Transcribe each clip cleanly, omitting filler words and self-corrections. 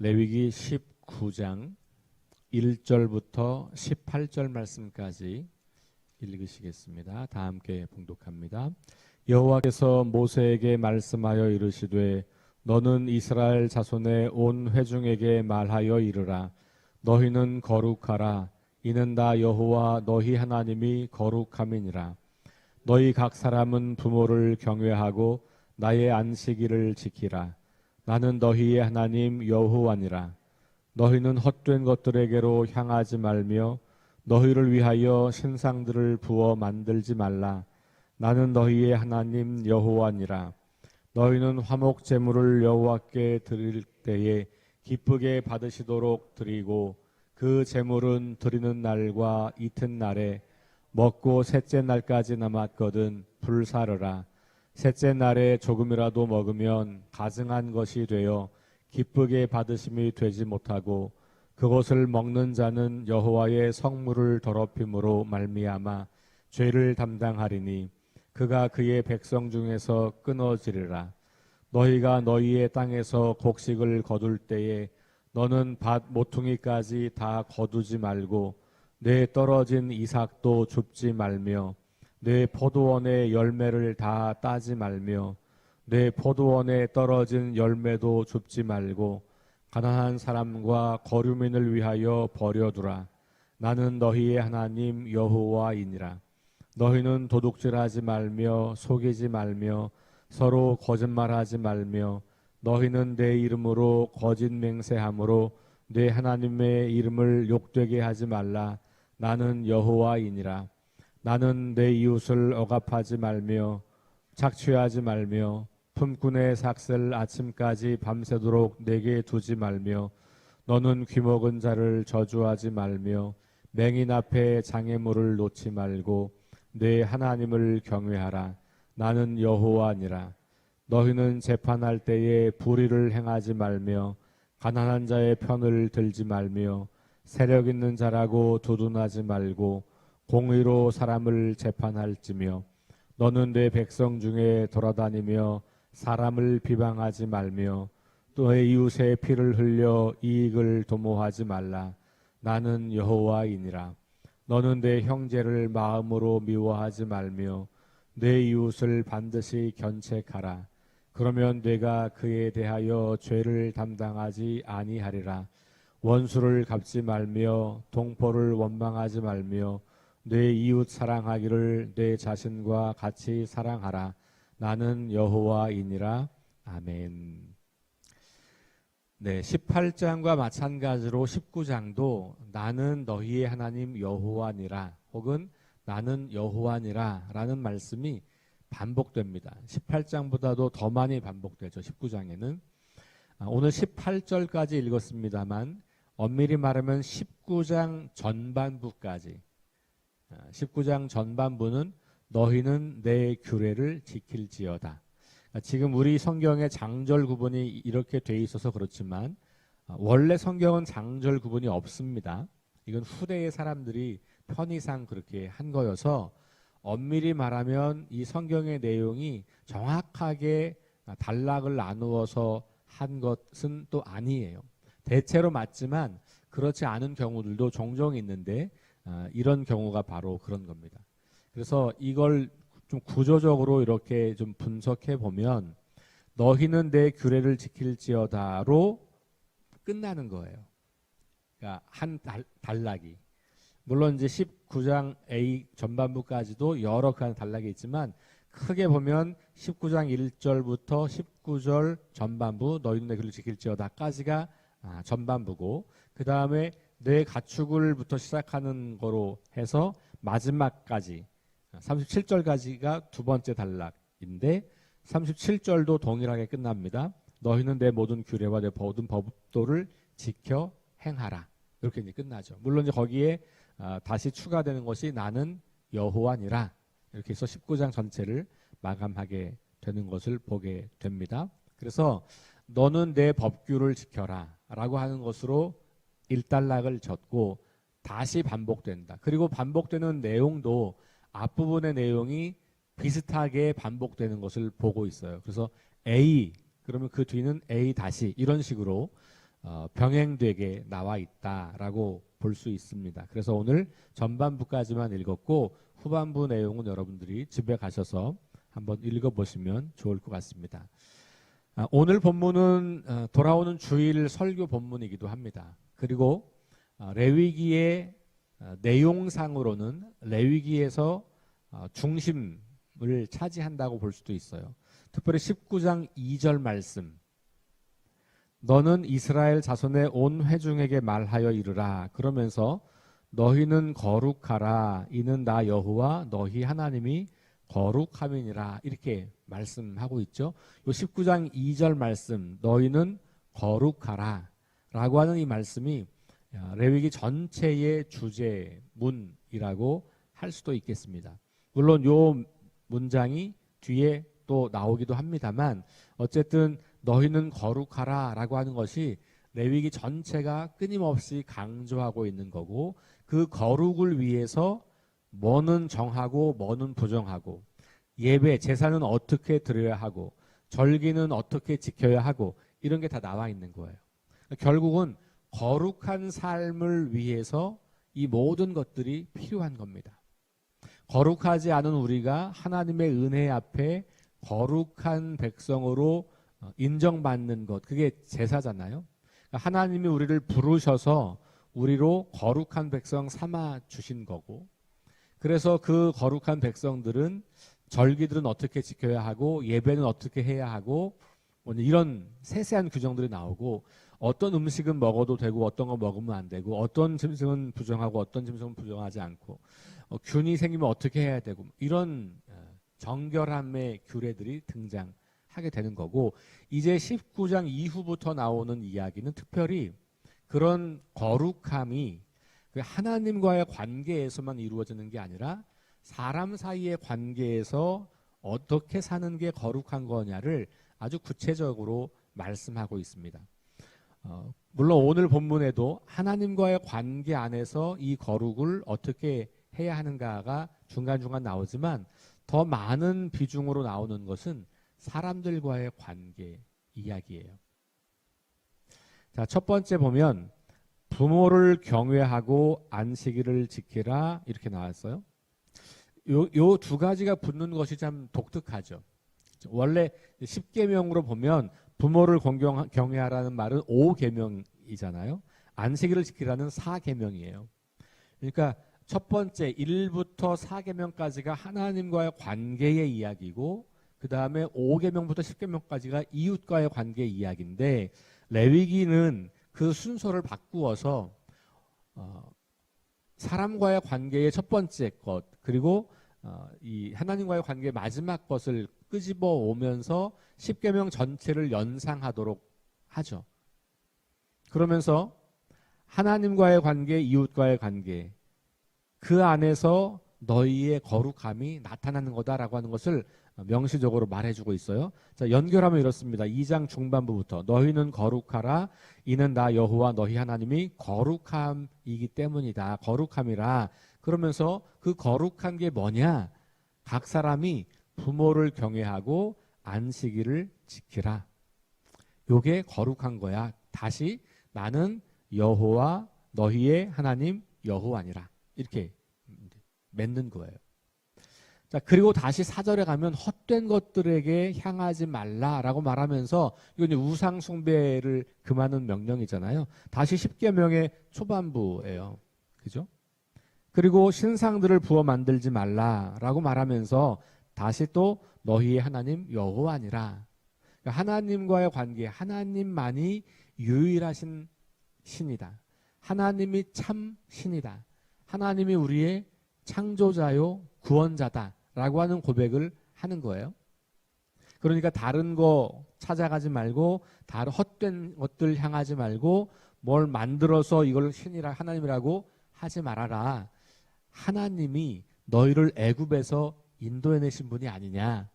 레위기 19장 1절부터 18절 말씀까지 읽으시겠습니다. 다 함께 봉독합니다. 여호와께서 모세에게 말씀하여 이르시되 너는 이스라엘 자손의 온 회중에게 말하여 이르라. 너희는 거룩하라. 이는 다 여호와 너희 하나님이 거룩함이니라. 너희 각 사람은 부모를 경외하고 나의 안식일을 지키라. 나는 너희의 하나님 여호와니라. 너희는 헛된 것들에게로 향하지 말며 너희를 위하여 신상들을 부어 만들지 말라. 나는 너희의 하나님 여호와니라. 너희는 화목 제물을 여호와께 드릴 때에 기쁘게 받으시도록 드리고 그 제물은 드리는 날과 이튿날에 먹고 셋째 날까지 남았거든 불사르라. 셋째 날에 조금이라도 먹으면 가증한 것이 되어 기쁘게 받으심이 되지 못하고 그것을 먹는 자는 여호와의 성물을 더럽힘으로 말미암아 죄를 담당하리니 그가 그의 백성 중에서 끊어지리라. 너희가 너희의 땅에서 곡식을 거둘 때에 너는 밭 모퉁이까지 다 거두지 말고 내 떨어진 이삭도 줍지 말며 내 포도원의 열매를 다 따지 말며 내 포도원에 떨어진 열매도 줍지 말고 가난한 사람과 거류민을 위하여 버려두라. 나는 너희의 하나님 여호와이니라. 너희는 도둑질하지 말며 속이지 말며 서로 거짓말하지 말며 너희는 내 이름으로 거짓 맹세함으로 내 하나님의 이름을 욕되게 하지 말라. 나는 여호와이니라. 나는 내 이웃을 억압하지 말며 착취하지 말며 품꾼의 삭슬 아침까지 밤새도록 내게 두지 말며 너는 귀먹은 자를 저주하지 말며 맹인 앞에 장애물을 놓지 말고 내 하나님을 경외하라. 나는 여호와니라. 너희는 재판할 때에 불의를 행하지 말며 가난한 자의 편을 들지 말며 세력 있는 자라고 두둔하지 말고 공의로 사람을 재판할지며 너는 내 백성 중에 돌아다니며 사람을 비방하지 말며 또 내 이웃의 피를 흘려 이익을 도모하지 말라. 나는 여호와이니라. 너는 내 형제를 마음으로 미워하지 말며 내 이웃을 반드시 견책하라. 그러면 내가 그에 대하여 죄를 담당하지 아니하리라. 원수를 갚지 말며 동포를 원망하지 말며 내 이웃 사랑하기를 내 자신과 같이 사랑하라. 나는 여호와이니라. 아멘. 네, 18장과 마찬가지로 19장도 나는 너희의 하나님 여호와니라 혹은 나는 여호와니라 라는 말씀이 반복됩니다. 18장보다도 더 많이 반복되죠. 19장에는. 오늘 18절까지 읽었습니다만 엄밀히 말하면 19장 전반부까지 19장 전반부는 너희는 내 규례를 지킬지어다. 지금 우리 성경에 장절 구분이 이렇게 돼 있어서 그렇지만 원래 성경은 장절 구분이 없습니다. 이건 후대의 사람들이 편의상 그렇게 한 거여서 엄밀히 말하면 이 성경의 내용이 정확하게 단락을 나누어서 한 것은 또 아니에요. 대체로 맞지만 그렇지 않은 경우들도 종종 있는데 이런 경우가 바로 그런 겁니다. 그래서 이걸 좀 구조적으로 이렇게 좀 분석해 보면 너희는 내 규례를 지킬지어다로 끝나는 거예요. 그러니까 한 단락이. 물론 이제 19장 A 전반부까지도 여러 그 단락이 있지만 크게 보면 19장 1절부터 19절 전반부 너희는 내 규례를 지킬지어다까지가 전반부고 그 다음에 내 가축을부터 시작하는 거로 해서 마지막까지 37절까지가 두 번째 단락인데 37절도 동일하게 끝납니다. 너희는 내 모든 규례와 내 모든 법도를 지켜 행하라. 이렇게 이제 끝나죠. 물론 이제 거기에 다시 추가되는 것이 나는 여호와니라. 이렇게 해서 19장 전체를 마감하게 되는 것을 보게 됩니다. 그래서 너는 내 법규를 지켜라 라고 하는 것으로 1단락을 졌고 다시 반복된다. 그리고 반복되는 내용도 앞부분의 내용이 비슷하게 반복되는 것을 보고 있어요. 그래서 A 그러면 그 뒤는 A 다시 이런 식으로 병행되게 나와 있다라고 볼 수 있습니다. 그래서 오늘 전반부까지만 읽었고 후반부 내용은 여러분들이 집에 가셔서 한번 읽어보시면 좋을 것 같습니다. 오늘 본문은 돌아오는 주일 설교 본문이기도 합니다. 그리고 레위기의 내용상으로는 레위기에서 중심을 차지한다고 볼 수도 있어요. 특별히 19장 2절 말씀, 너는 이스라엘 자손의 온 회중에게 말하여 이르라. 그러면서 너희는 거룩하라. 이는 나 여호와 너희 하나님이 거룩함이니라. 이렇게 말씀하고 있죠. 요 19장 2절 말씀, 너희는 거룩하라 라고 하는 이 말씀이 레위기 전체의 주제문이라고 할 수도 있겠습니다. 물론 요 문장이 뒤에 또 나오기도 합니다만 어쨌든 너희는 거룩하라 라고 하는 것이 레위기 전체가 끊임없이 강조하고 있는 거고, 그 거룩을 위해서 뭐는 정하고 뭐는 부정하고, 예배, 제사는 어떻게 드려야 하고, 절기는 어떻게 지켜야 하고, 이런 게 다 나와 있는 거예요. 결국은 거룩한 삶을 위해서 이 모든 것들이 필요한 겁니다. 거룩하지 않은 우리가 하나님의 은혜 앞에 거룩한 백성으로 인정받는 것, 그게 제사잖아요. 하나님이 우리를 부르셔서 우리로 거룩한 백성 삼아 주신 거고, 그래서 그 거룩한 백성들은 절기들은 어떻게 지켜야 하고 예배는 어떻게 해야 하고 이런 세세한 규정들이 나오고, 어떤 음식은 먹어도 되고 어떤 거 먹으면 안 되고, 어떤 짐승은 부정하고 어떤 짐승은 부정하지 않고, 균이 생기면 어떻게 해야 되고, 이런 정결함의 규례들이 등장하게 되는 거고, 이제 19장 이후부터 나오는 이야기는 특별히 그런 거룩함이 하나님과의 관계에서만 이루어지는 게 아니라 사람 사이의 관계에서 어떻게 사는 게 거룩한 거냐를 아주 구체적으로 말씀하고 있습니다. 물론 오늘 본문에도 하나님과의 관계 안에서 이 거룩을 어떻게 해야 하는가가 중간중간 나오지만 더 많은 비중으로 나오는 것은 사람들과의 관계 이야기예요. 자, 첫 번째 보면 부모를 경외하고 안식일을 지키라 이렇게 나왔어요. 요 두 가지가 붙는 것이 참 독특하죠. 원래 10계명으로 보면 부모를 경외하라는 말은 5계명이잖아요. 안식일을 지키라는 4계명이에요. 그러니까 첫 번째 1부터 4계명까지가 하나님과의 관계의 이야기고, 그 다음에 5계명부터 10계명까지가 이웃과의 관계의 이야기인데, 레위기는 그 순서를 바꾸어서 사람과의 관계의 첫 번째 것, 그리고 이 하나님과의 관계의 마지막 것을 끄집어 오면서 10계명 전체를 연상하도록 하죠. 그러면서 하나님과의 관계, 이웃과의 관계, 그 안에서 너희의 거룩함이 나타나는 거다라고 하는 것을 명시적으로 말해주고 있어요. 자, 연결하면 이렇습니다. 2장 중반부부터 너희는 거룩하라. 이는 나 여호와 너희 하나님이 거룩함이기 때문이다. 거룩함이라. 그러면서 그 거룩한 게 뭐냐? 각 사람이 부모를 경외하고 안식일을 지키라. 요게 거룩한 거야. 다시 나는 여호와 너희의 하나님 여호와니라. 이렇게 맺는 거예요. 자, 그리고 다시 4절에 가면 헛된 것들에게 향하지 말라라고 말하면서, 이건 이제 우상 숭배를 금하는 명령이잖아요. 다시 10계명의 초반부예요. 그죠? 그리고 신상들을 부어 만들지 말라라고 말하면서 다시 또 너희의 하나님 여호와니라. 그러니까 하나님과의 관계, 하나님만이 유일하신 신이다. 하나님이 참 신이다. 하나님이 우리의 창조자요 구원자다라고 하는 고백을 하는 거예요. 그러니까 다른 거 찾아가지 말고, 다른 헛된 것들 향하지 말고, 뭘 만들어서 이걸 신이라 하나님이라고 하지 말아라. 하나님이 너희를 애굽에서 인도해내신 분이 아니냐.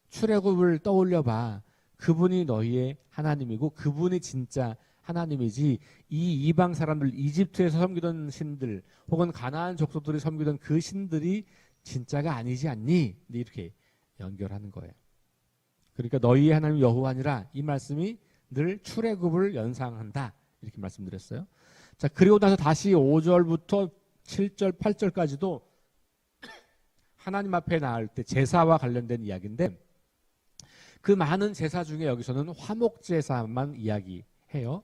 출애굽을 떠올려봐. 그분이 너희의 하나님이고 그분이 진짜 하나님이지, 이 이방 사람들, 이집트에서 섬기던 신들 혹은 가나안 족속들이 섬기던 그 신들이 진짜가 아니지 않니? 이렇게 연결하는 거예요. 그러니까 너희의 하나님 여호와니라, 이 말씀이 늘 출애굽을 연상한다. 이렇게 말씀드렸어요. 자, 그리고 나서 다시 5절부터 7절, 8절까지도 하나님 앞에 나올 때 제사와 관련된 이야기인데 그 많은 제사 중에 여기서는 화목 제사만 이야기해요.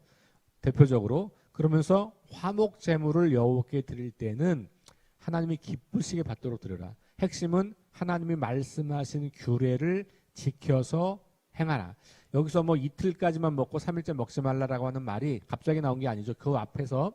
대표적으로. 그러면서 화목 제물을 여호와께 드릴 때는 하나님이 기쁘시게 받도록 드려라. 핵심은 하나님이 말씀하신 규례를 지켜서 행하라. 여기서 뭐 이틀까지만 먹고 3일째 먹지 말라라고 하는 말이 갑자기 나온 게 아니죠. 그 앞에서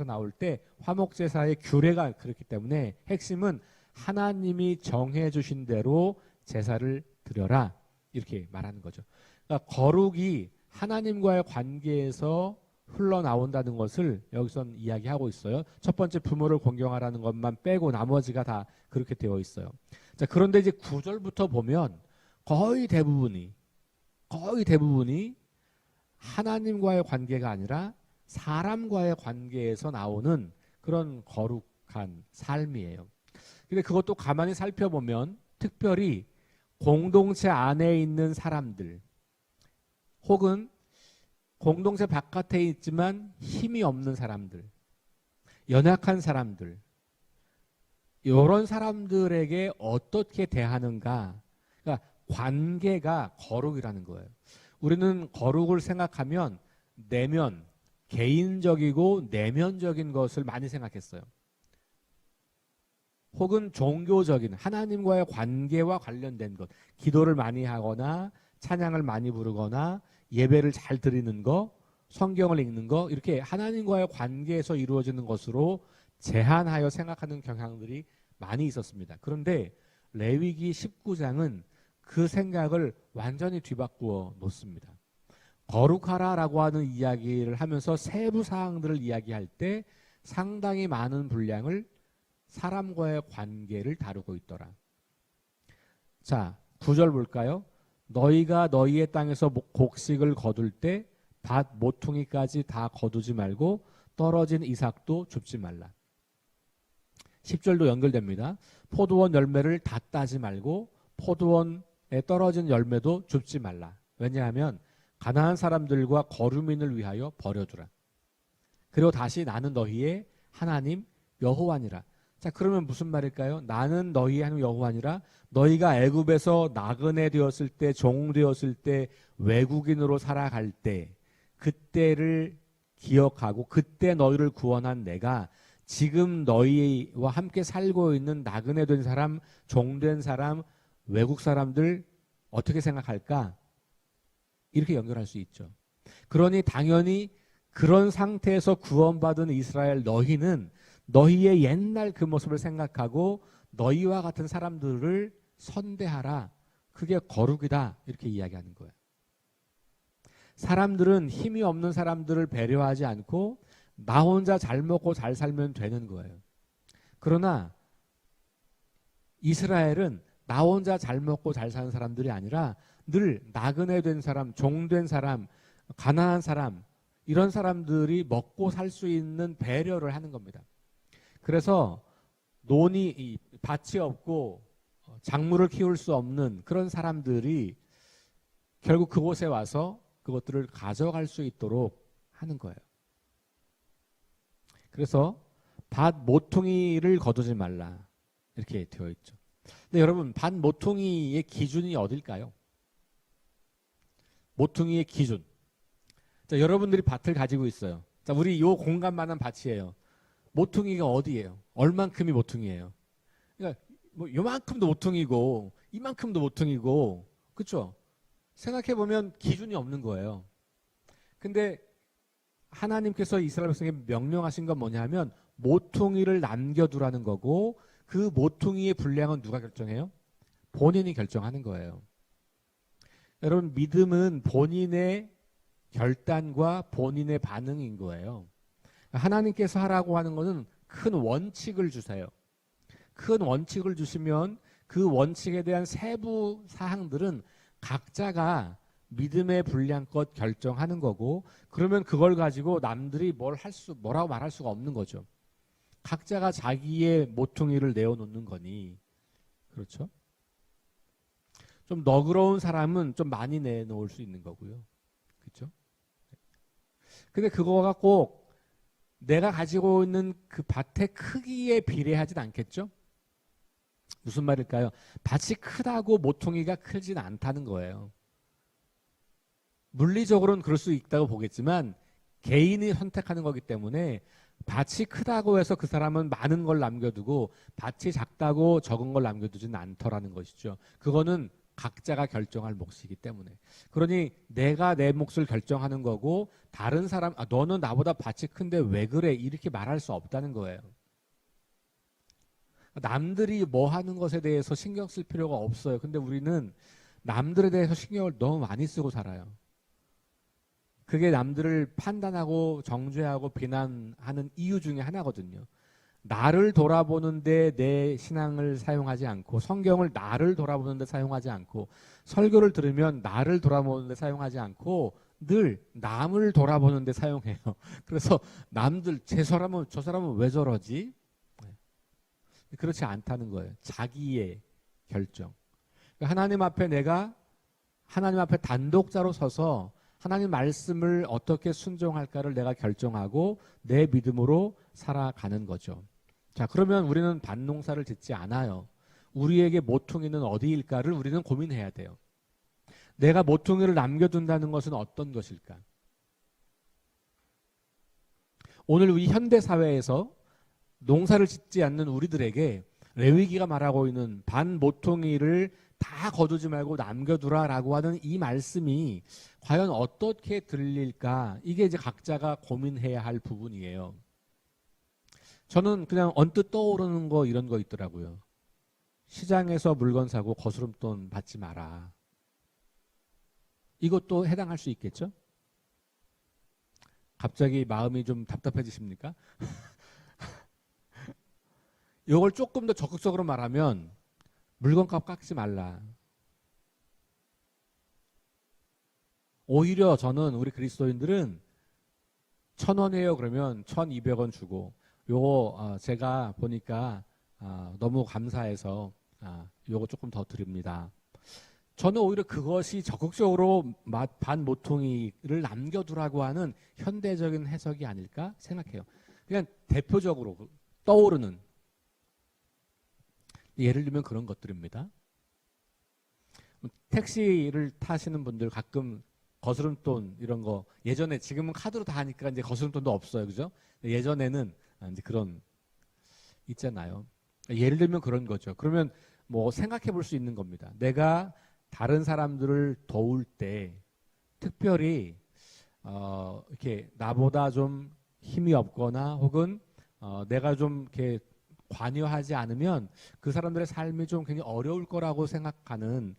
나올 때 화목 제사의 규례가 그렇기 때문에 핵심은 하나님이 정해 주신 대로 제사를 드려라. 이렇게 말하는 거죠. 그러니까 거룩이 하나님과의 관계에서 흘러나온다는 것을 여기선 이야기하고 있어요. 첫 번째 부모를 공경하라는 것만 빼고 나머지가 다 그렇게 되어 있어요. 자, 그런데 이제 9절부터 보면 거의 대부분이 하나님과의 관계가 아니라 사람과의 관계에서 나오는 그런 거룩한 삶이에요. 근데 그것도 가만히 살펴보면 특별히 공동체 안에 있는 사람들 혹은 공동체 바깥에 있지만 힘이 없는 사람들, 연약한 사람들, 이런 사람들에게 어떻게 대하는가, 그러니까 관계가 거룩이라는 거예요. 우리는 거룩을 생각하면 내면, 개인적이고 내면적인 것을 많이 생각했어요. 혹은 종교적인 하나님과의 관계와 관련된 것, 기도를 많이 하거나 찬양을 많이 부르거나 예배를 잘 드리는 거, 성경을 읽는 거, 이렇게 하나님과의 관계에서 이루어지는 것으로 제한하여 생각하는 경향들이 많이 있었습니다. 그런데 레위기 19장은 그 생각을 완전히 뒤바꾸어 놓습니다. 거룩하라라고 하는 이야기를 하면서 세부 사항들을 이야기할 때 상당히 많은 분량을 사람과의 관계를 다루고 있더라. 자, 9절 볼까요? 너희가 너희의 땅에서 곡식을 거둘 때 밭 모퉁이까지 다 거두지 말고 떨어진 이삭도 줍지 말라. 10절도 연결됩니다. 포도원 열매를 다 따지 말고 포도원에 떨어진 열매도 줍지 말라. 왜냐하면 가나안 사람들과 거류민을 위하여 버려두라. 그리고 다시 나는 너희의 하나님 여호와니라. 자, 그러면 무슨 말일까요? 나는 너희의 하나님 여호와니라. 너희가 애굽에서 나그네 되었을 때, 종 되었을 때, 외국인으로 살아갈 때, 그때를 기억하고 그때 너희를 구원한 내가 지금 너희와 함께 살고 있는 나그네 된 사람, 종 된 사람, 외국 사람들 어떻게 생각할까? 이렇게 연결할 수 있죠. 그러니 당연히 그런 상태에서 구원받은 이스라엘 너희는 너희의 옛날 그 모습을 생각하고 너희와 같은 사람들을 선대하라. 그게 거룩이다. 이렇게 이야기하는 거예요. 사람들은 힘이 없는 사람들을 배려하지 않고 나 혼자 잘 먹고 잘 살면 되는 거예요. 그러나 이스라엘은 나 혼자 잘 먹고 잘 사는 사람들이 아니라 늘 나그네 된 사람, 종 된 사람, 가난한 사람, 이런 사람들이 먹고 살 수 있는 배려를 하는 겁니다. 그래서 밭이 없고 작물을 키울 수 없는 그런 사람들이 결국 그곳에 와서 그것들을 가져갈 수 있도록 하는 거예요. 그래서 밭 모퉁이를 거두지 말라 이렇게 되어 있죠. 근데 여러분, 밭 모퉁이의 기준이 어딜까요? 모퉁이의 기준. 자, 여러분들이 밭을 가지고 있어요. 자, 우리 이 공간만한 밭이에요. 모퉁이가 어디예요? 얼만큼이 모퉁이예요? 그러니까 뭐 요만큼도 모퉁이고 이만큼도 모퉁이고, 그렇죠? 생각해 보면 기준이 없는 거예요. 근데 하나님께서 이스라엘 백성에게 명령하신 건 뭐냐면 모퉁이를 남겨두라는 거고, 그 모퉁이의 분량은 누가 결정해요? 본인이 결정하는 거예요. 여러분, 믿음은 본인의 결단과 본인의 반응인 거예요. 하나님께서 하라고 하는 것은 큰 원칙을 주세요. 큰 원칙을 주시면 그 원칙에 대한 세부 사항들은 각자가 믿음의 분량껏 결정하는 거고, 그러면 그걸 가지고 남들이 뭐라고 말할 수가 없는 거죠. 각자가 자기의 모퉁이를 내어놓는 거니. 그렇죠? 좀 너그러운 사람은 좀 많이 내놓을 수 있는 거고요. 그렇죠? 거겠죠. 근데 그거가 꼭 내가 가지고 있는 그 밭의 크기에 비례하진 않겠죠? 무슨 말일까요? 밭이 크다고 모퉁이가 크진 않다는 거예요. 물리적으로는 그럴 수 있다고 보겠지만 개인이 선택하는 거기 때문에 밭이 크다고 해서 그 사람은 많은 걸 남겨두고 밭이 작다고 적은 걸 남겨두지는 않더라는 것이죠. 그거는 각자가 결정할 몫이기 때문에. 그러니 내가 내 몫을 결정하는 거고 다른 사람, 너는 나보다 밭이 큰데 왜 그래? 이렇게 말할 수 없다는 거예요. 남들이 뭐 하는 것에 대해서 신경 쓸 필요가 없어요. 근데 우리는 남들에 대해서 신경을 너무 많이 쓰고 살아요. 그게 남들을 판단하고 정죄하고 비난하는 이유 중에 하나거든요. 나를 돌아보는데 내 신앙을 사용하지 않고 성경을 나를 돌아보는데 사용하지 않고 설교를 들으면 나를 돌아보는데 사용하지 않고 늘 남을 돌아보는데 사용해요. 그래서 남들 저 사람은 왜 저러지? 그렇지 않다는 거예요. 자기의 결정. 하나님 앞에 내가 하나님 앞에 단독자로 서서 하나님 말씀을 어떻게 순종할까를 내가 결정하고 내 믿음으로 살아가는 거죠. 자, 그러면 우리는 밭농사를 짓지 않아요. 우리에게 모퉁이는 어디일까를 우리는 고민해야 돼요. 내가 모퉁이를 남겨둔다는 것은 어떤 것일까? 오늘 우리 현대 사회에서 농사를 짓지 않는 우리들에게 레위기가 말하고 있는 반 모퉁이를 다 거두지 말고 남겨두라라고 하는 이 말씀이 과연 어떻게 들릴까? 이게 이제 각자가 고민해야 할 부분이에요. 저는 그냥 언뜻 떠오르는 거 이런 거 있더라고요. 시장에서 물건 사고 거스름돈 받지 마라. 이것도 해당할 수 있겠죠? 갑자기 마음이 좀 답답해지십니까? 이걸 조금 더 적극적으로 말하면 물건값 깎지 말라. 오히려 저는 우리 그리스도인들은 1,000원이에요 그러면 1,200원 주고 요거 제가 보니까 너무 감사해서 요거 조금 더 드립니다. 저는 오히려 그것이 적극적으로 반 모퉁이를 남겨두라고 하는 현대적인 해석이 아닐까 생각해요. 그냥 대표적으로 떠오르는 예를 들면 그런 것들입니다. 택시를 타시는 분들 가끔 거스름돈 이런 거 예전에 지금은 카드로 다 하니까 이제 거스름돈도 없어요, 그죠? 예전에는 이제 그런 있잖아요. 예를 들면 그런 거죠. 그러면 뭐 생각해 볼 수 있는 겁니다. 내가 다른 사람들을 도울 때 특별히 이렇게 나보다 좀 힘이 없거나 혹은 내가 좀 이렇게 관여하지 않으면 그 사람들의 삶이 좀 굉장히 어려울 거라고 생각하는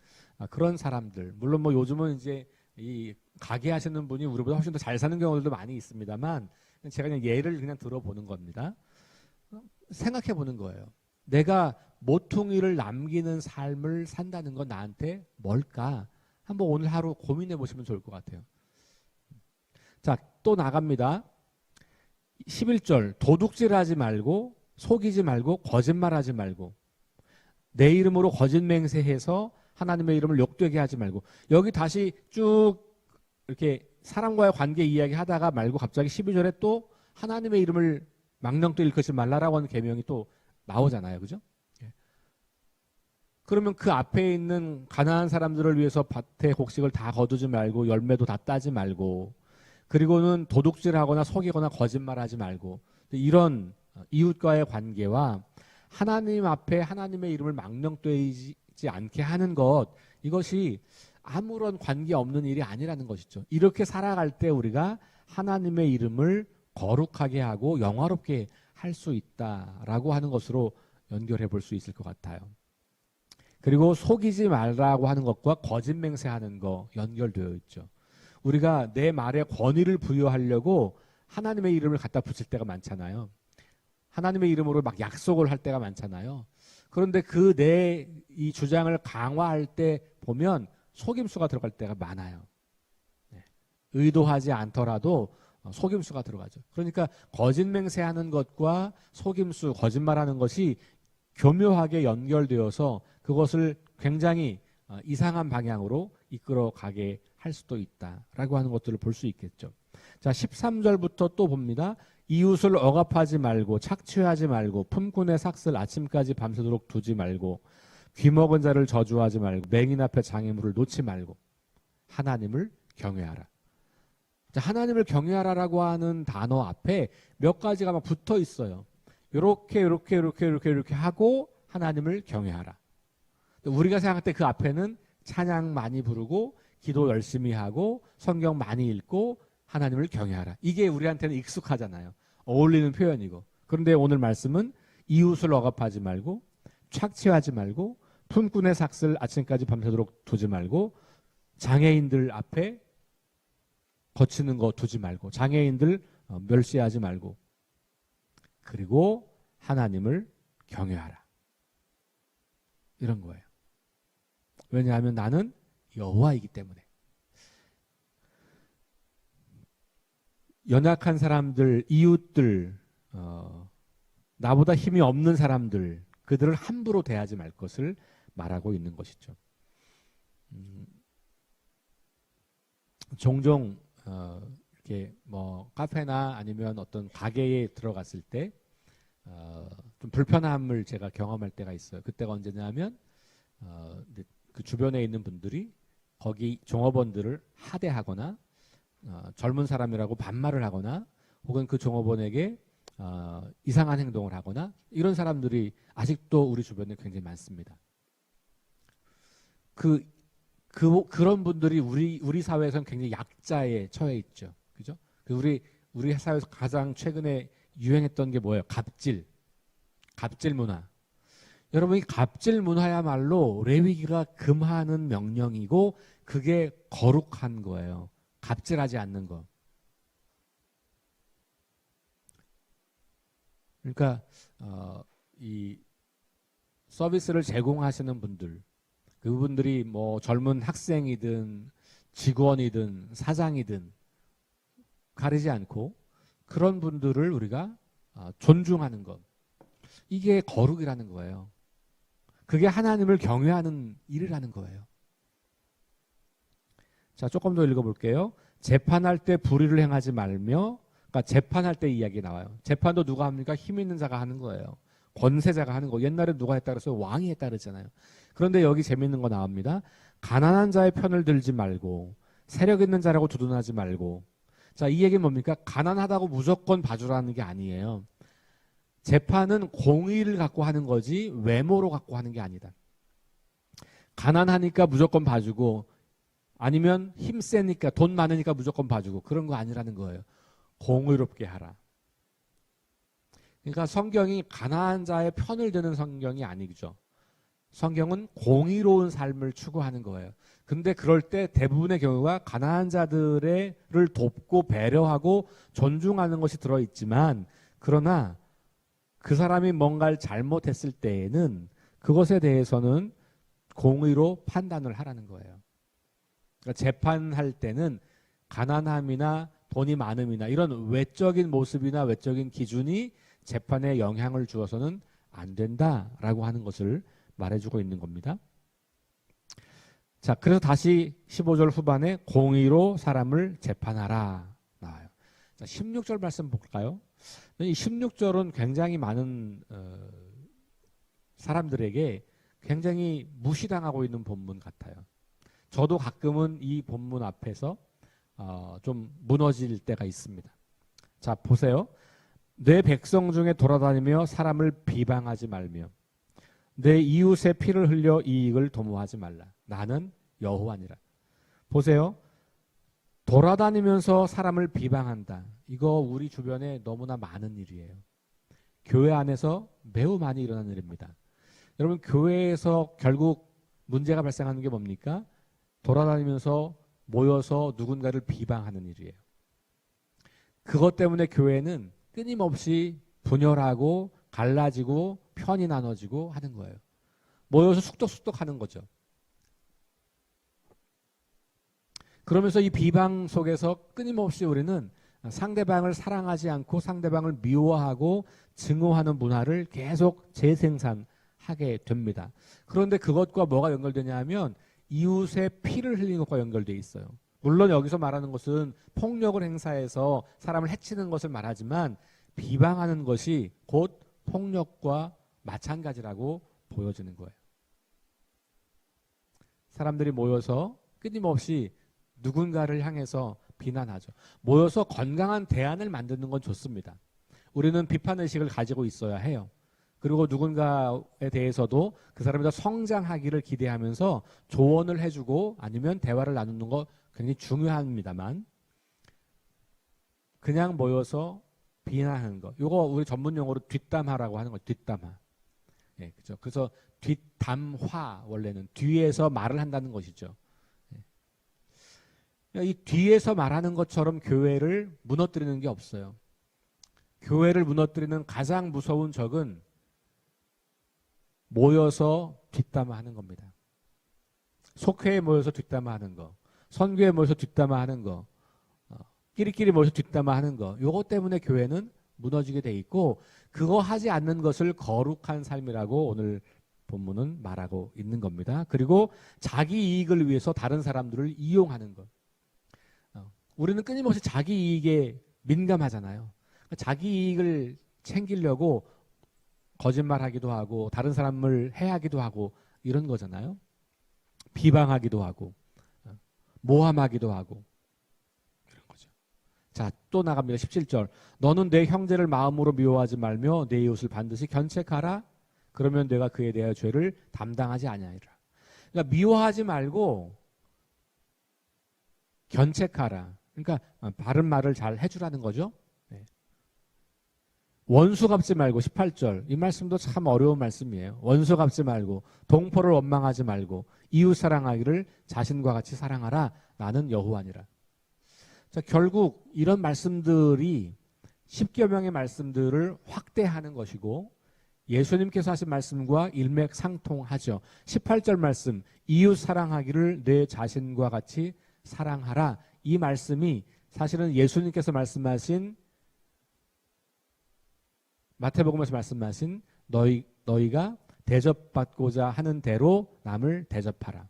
그런 사람들. 물론 뭐 요즘은 이제 이 가게 하시는 분이 우리보다 훨씬 더 잘 사는 경우들도 많이 있습니다만 제가 그냥 예를 그냥 들어보는 겁니다. 생각해 보는 거예요. 내가 모퉁이를 남기는 삶을 산다는 건 나한테 뭘까? 한번 오늘 하루 고민해 보시면 좋을 것 같아요. 자, 또 나갑니다. 11절 도둑질하지 말고 속이지 말고 거짓말하지 말고 내 이름으로 거짓 맹세해서 하나님의 이름을 욕되게 하지 말고 여기 다시 쭉 이렇게 사람과의 관계 이야기 하다가 말고 갑자기 12절에 또 하나님의 이름을 망령되이 일컫지 말라라고 하는 계명이 또 나오잖아요. 그죠? 그러면 그 앞에 있는 가난한 사람들을 위해서 밭의 곡식을 다 거두지 말고 열매도 다 따지 말고 그리고는 도둑질하거나 속이거나 거짓말하지 말고 이런 이웃과의 관계와 하나님 앞에 하나님의 이름을 망령되이지 않게 하는 것 이것이 아무런 관계 없는 일이 아니라는 것이죠. 이렇게 살아갈 때 우리가 하나님의 이름을 거룩하게 하고 영화롭게 할 수 있다라고 하는 것으로 연결해 볼 수 있을 것 같아요. 그리고 속이지 말라고 하는 것과 거짓 맹세하는 거 연결되어 있죠. 우리가 내 말에 권위를 부여하려고 하나님의 이름을 갖다 붙일 때가 많잖아요. 하나님의 이름으로 막 약속을 할 때가 많잖아요. 그런데 그 내 이 주장을 강화할 때 보면 속임수가 들어갈 때가 많아요. 의도하지 않더라도 속임수가 들어가죠. 그러니까 거짓 맹세하는 것과 속임수, 거짓말하는 것이 교묘하게 연결되어서 그것을 굉장히 이상한 방향으로 이끌어 가게 할 수도 있다라고 하는 것들을 볼 수 있겠죠. 자, 13절부터 또 봅니다. 이웃을 억압하지 말고 착취하지 말고 품꾼의 삭슬 아침까지 밤새도록 두지 말고 귀먹은 자를 저주하지 말고 맹인 앞에 장애물을 놓지 말고 하나님을 경외하라. 자, 하나님을 경외하라라고 하는 단어 앞에 몇 가지가 막 붙어 있어요. 이렇게 하고 하나님을 경외하라. 우리가 생각할 때 그 앞에는 찬양 많이 부르고 기도 열심히 하고 성경 많이 읽고 하나님을 경외하라. 이게 우리한테는 익숙하잖아요. 어울리는 표현이고. 그런데 오늘 말씀은 이웃을 억압하지 말고 착취하지 말고 품꾼의 삭슬 아침까지 밤새도록 두지 말고 장애인들 앞에 거치는 거 두지 말고 장애인들 멸시하지 말고 그리고 하나님을 경외하라. 이런 거예요. 왜냐하면 나는 여호와이기 때문에. 연약한 사람들, 이웃들, 나보다 힘이 없는 사람들, 그들을 함부로 대하지 말 것을 말하고 있는 것이죠. 종종 이렇게 뭐 카페나 아니면 어떤 가게에 들어갔을 때 좀 불편함을 제가 경험할 때가 있어요. 그때가 언제냐면 그 주변에 있는 분들이 거기 종업원들을 하대하거나 젊은 사람이라고 반말을 하거나 혹은 그 종업원에게 이상한 행동을 하거나 이런 사람들이 아직도 우리 주변에 굉장히 많습니다. 그런 분들이 우리 사회에서는 굉장히 약자에 처해 있죠. 그죠? 우리 사회에서 가장 최근에 유행했던 게 뭐예요? 갑질 문화. 여러분, 이 갑질 문화야말로 레위기가 금하는 명령이고 그게 거룩한 거예요. 갑질하지 않는 거. 그러니까 이 서비스를 제공하시는 분들, 그분들이 뭐 젊은 학생이든 직원이든 사장이든 가리지 않고 그런 분들을 우리가 존중하는 것. 이게 거룩이라는 거예요. 그게 하나님을 경외하는 일이라는 거예요. 자, 조금 더 읽어볼게요. 재판할 때 불의를 행하지 말며, 그러니까 재판할 때 이야기 나와요. 재판도 누가 합니까? 힘 있는 자가 하는 거예요. 권세자가 하는 거. 옛날에 누가 했다 그래서 왕이 했다 그랬잖아요. 그런데 여기 재밌는 거 나옵니다. 가난한 자의 편을 들지 말고 세력 있는 자라고 두둔하지 말고. 자, 이 얘기는 뭡니까? 가난하다고 무조건 봐주라는 게 아니에요. 재판은 공의를 갖고 하는 거지 외모로 갖고 하는 게 아니다. 가난하니까 무조건 봐주고 아니면 힘 세니까 돈 많으니까 무조건 봐주고 그런 거 아니라는 거예요. 공의롭게 하라. 그러니까 성경이 가난한 자의 편을 드는 성경이 아니죠. 성경은 공의로운 삶을 추구하는 거예요. 근데 그럴 때 대부분의 경우가 가난한 자들을 돕고 배려하고 존중하는 것이 들어있지만 그러나 그 사람이 뭔가를 잘못했을 때에는 그것에 대해서는 공의로 판단을 하라는 거예요. 그러니까 재판할 때는 가난함이나 돈이 많음이나 이런 외적인 모습이나 외적인 기준이 재판에 영향을 주어서는 안 된다라고 하는 것을 말해주고 있는 겁니다. 자, 그래서 다시 15절 후반에 공의로 사람을 재판하라 나와요. 자, 16절 말씀 볼까요? 이 16절은 굉장히 많은 사람들에게 굉장히 무시당하고 있는 본문 같아요. 저도 가끔은 이 본문 앞에서 좀 무너질 때가 있습니다. 자, 보세요. 내 백성 중에 돌아다니며 사람을 비방하지 말며 내 이웃의 피를 흘려 이익을 도모하지 말라. 나는 여호와니라. 보세요. 돌아다니면서 사람을 비방한다. 이거 우리 주변에 너무나 많은 일이에요. 교회 안에서 매우 많이 일어나는 일입니다. 여러분, 교회에서 결국 문제가 발생하는 게 뭡니까? 돌아다니면서 모여서 누군가를 비방하는 일이에요. 그것 때문에 교회는 끊임없이 분열하고 갈라지고 편이 나눠지고 하는 거예요. 모여서 숙덕숙덕 하는 거죠. 그러면서 이 비방 속에서 끊임없이 우리는 상대방을 사랑하지 않고 상대방을 미워하고 증오하는 문화를 계속 재생산하게 됩니다. 그런데 그것과 뭐가 연결되냐 하면 이웃의 피를 흘리는 것과 연결되어 있어요. 물론 여기서 말하는 것은 폭력을 행사해서 사람을 해치는 것을 말하지만 비방하는 것이 곧 폭력과 마찬가지라고 보여지는 거예요. 사람들이 모여서 끊임없이 누군가를 향해서 비난하죠. 모여서 건강한 대안을 만드는 건 좋습니다. 우리는 비판의식을 가지고 있어야 해요. 그리고 누군가에 대해서도 그 사람이 더 성장하기를 기대하면서 조언을 해주고 아니면 대화를 나누는 거 굉장히 중요합니다만 그냥 모여서 비난하는 거. 이거 우리 전문 용어로 뒷담화라고 하는 거예요. 뒷담화. 예, 그렇죠. 그래서 뒷담화 원래는 뒤에서 말을 한다는 것이죠. 예. 이 뒤에서 말하는 것처럼 교회를 무너뜨리는 게 없어요. 교회를 무너뜨리는 가장 무서운 적은 모여서 뒷담화하는 겁니다. 속회에 모여서 뒷담화하는 거, 선교에 모여서 뒷담화하는 거, 끼리끼리 모여서 뒷담화하는 거, 요거 때문에 교회는 무너지게 돼 있고 그거 하지 않는 것을 거룩한 삶이라고 오늘 본문은 말하고 있는 겁니다. 그리고 자기 이익을 위해서 다른 사람들을 이용하는 것. 우리는 끊임없이 자기 이익에 민감하잖아요. 자기 이익을 챙기려고 거짓말하기도 하고 다른 사람을 해하기도 하고 이런 거잖아요. 비방하기도 하고 모함하기도 하고 그런 거죠. 자, 또 나갑니다. 17절. 너는 내 형제를 마음으로 미워하지 말며 내 이웃을 반드시 견책하라. 그러면 내가 그에 대하여 죄를 담당하지 아니하리라. 그러니까 미워하지 말고 견책하라. 그러니까 바른 말을 잘 해주라는 거죠. 네. 원수 갚지 말고 18절. 이 말씀도 참 어려운 말씀이에요. 원수 갚지 말고 동포를 원망하지 말고 이웃 사랑하기를 자신과 같이 사랑하라. 나는 여호와니라. 자, 결국 이런 말씀들이 10여 명의 말씀들을 확대하는 것이고 예수님께서 하신 말씀과 일맥상통하죠. 18절 말씀 이웃 사랑하기를 내 자신과 같이 사랑하라. 이 말씀이 사실은 예수님께서 말씀하신 마태복음에서 말씀하신 너희가 대접받고자 하는 대로 남을 대접하라.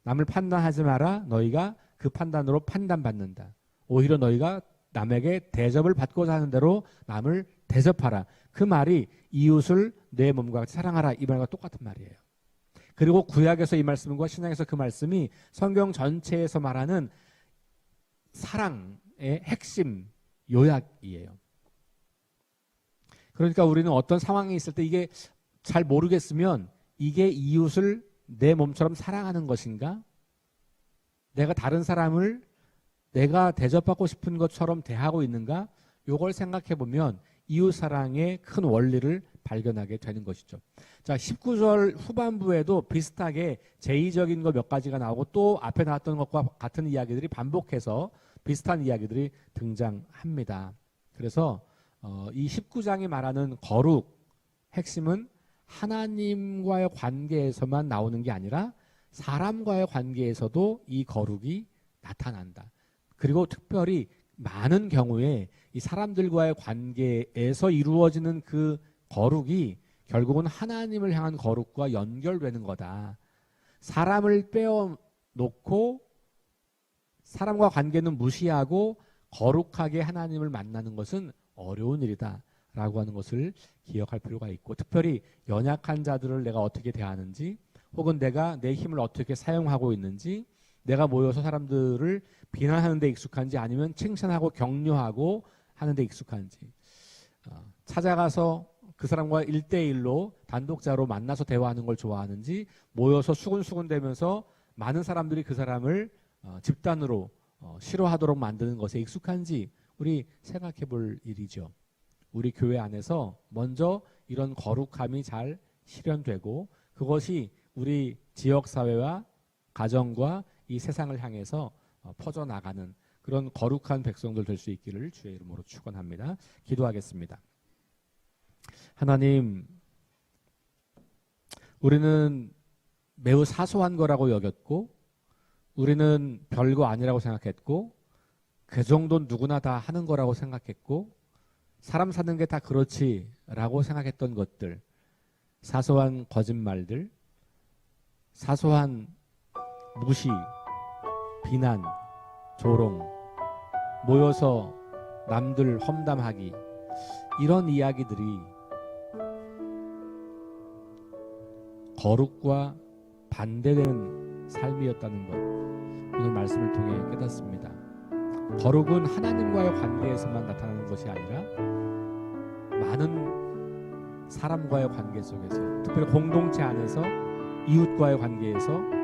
남을 판단하지 마라. 너희가 그 판단으로 판단받는다. 오히려 너희가 남에게 대접을 받고자 하는 대로 남을 대접하라. 그 말이 이웃을 내 몸과 같이 사랑하라. 이 말과 똑같은 말이에요. 그리고 구약에서 이 말씀과 신약에서 그 말씀이 성경 전체에서 말하는 사랑의 핵심 요약이에요. 그러니까 우리는 어떤 상황이 있을 때 이게 잘 모르겠으면 이게 이웃을 내 몸처럼 사랑하는 것인가? 내가 다른 사람을 내가 대접받고 싶은 것처럼 대하고 있는가? 이걸 생각해 보면 이웃 사랑의 큰 원리를 발견하게 되는 것이죠. 자, 19절 후반부에도 비슷하게 제의적인 것 몇 가지가 나오고 또 앞에 나왔던 것과 같은 이야기들이 반복해서 비슷한 이야기들이 등장합니다. 그래서 이 19장이 말하는 거룩 핵심은 하나님과의 관계에서만 나오는 게 아니라 사람과의 관계에서도 이 거룩이 나타난다. 그리고 특별히 많은 경우에 이 사람들과의 관계에서 이루어지는 그 거룩이 결국은 하나님을 향한 거룩과 연결되는 거다. 사람을 빼어놓고 사람과 관계는 무시하고 거룩하게 하나님을 만나는 것은 어려운 일이다 라고 하는 것을 기억할 필요가 있고 특별히 연약한 자들을 내가 어떻게 대하는지 혹은 내가 내 힘을 어떻게 사용하고 있는지 내가 모여서 사람들을 비난하는 데 익숙한지 아니면 칭찬하고 격려하고 하는 데 익숙한지 찾아가서 그 사람과 1대1로 단독자로 만나서 대화하는 걸 좋아하는지 모여서 수군수군 대면서 많은 사람들이 그 사람을 집단으로 싫어하도록 만드는 것에 익숙한지 우리 생각해 볼 일이죠. 우리 교회 안에서 먼저 이런 거룩함이 잘 실현되고 그것이 우리 지역사회와 가정과 이 세상을 향해서 퍼져나가는 그런 거룩한 백성들 될 수 있기를 주의 이름으로 축원합니다. 기도하겠습니다. 하나님, 우리는 매우 사소한 거라고 여겼고 우리는 별거 아니라고 생각했고 그 정도는 누구나 다 하는 거라고 생각했고 사람 사는 게 다 그렇지라고 생각했던 것들 사소한 거짓말들 사소한 무시, 비난, 조롱, 모여서 남들 험담하기, 이런 이야기들이 거룩과 반대되는 삶이었다는 것, 오늘 말씀을 통해 깨닫습니다. 거룩은 하나님과의 관계에서만 나타나는 것이 아니라 많은 사람과의 관계 속에서, 특별히 공동체 안에서, 이웃과의 관계에서,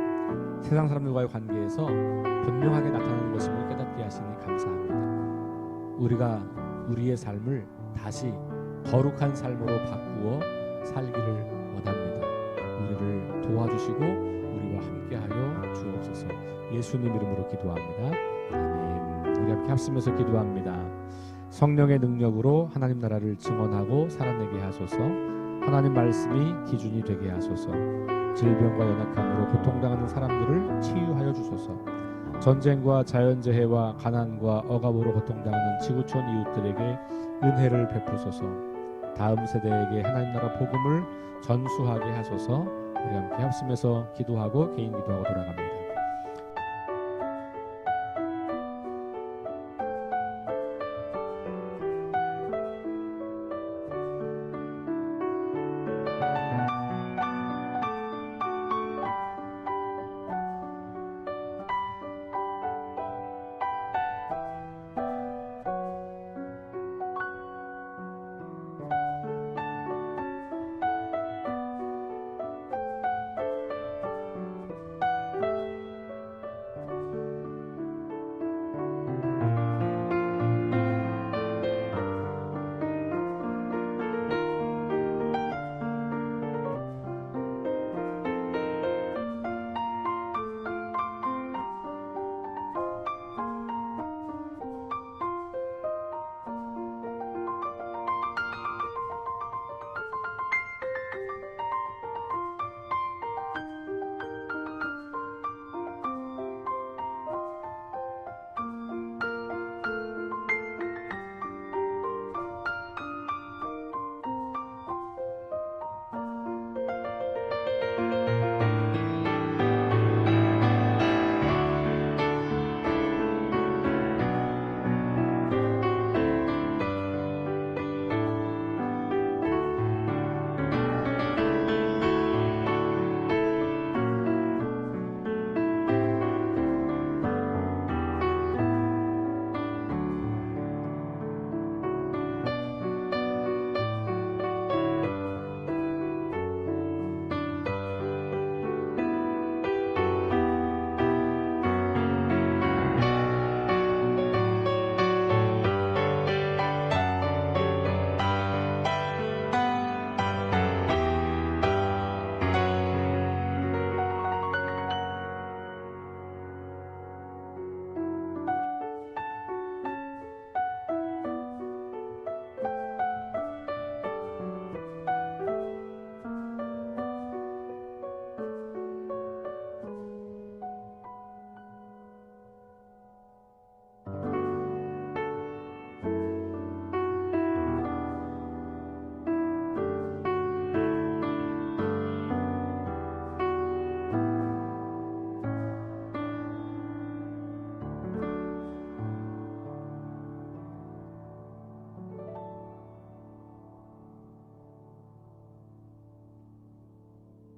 세상 사람들과의 관계에서 분명하게 나타나는 것임을 깨닫게 하시니 감사합니다. 우리가 우리의 삶을 다시 거룩한 삶으로 바꾸어 살기를 원합니다. 우리를 도와주시고 우리와 함께하여 주옵소서. 예수님 이름으로 기도합니다. 아멘. 우리 함께 합심해서 기도합니다. 성령의 능력으로 하나님 나라를 증언하고 살아내게 하소서. 하나님 말씀이 기준이 되게 하소서. 질병과 연약함으로 고통당하는 사람들을 치유하여 주소서. 전쟁과 자연재해와 가난과 억압으로 고통당하는 지구촌 이웃들에게 은혜를 베푸소서. 다음 세대에게 하나님 나라 복음을 전수하게 하소서. 우리 함께 합심해서 기도하고 개인 기도하고 돌아갑니다.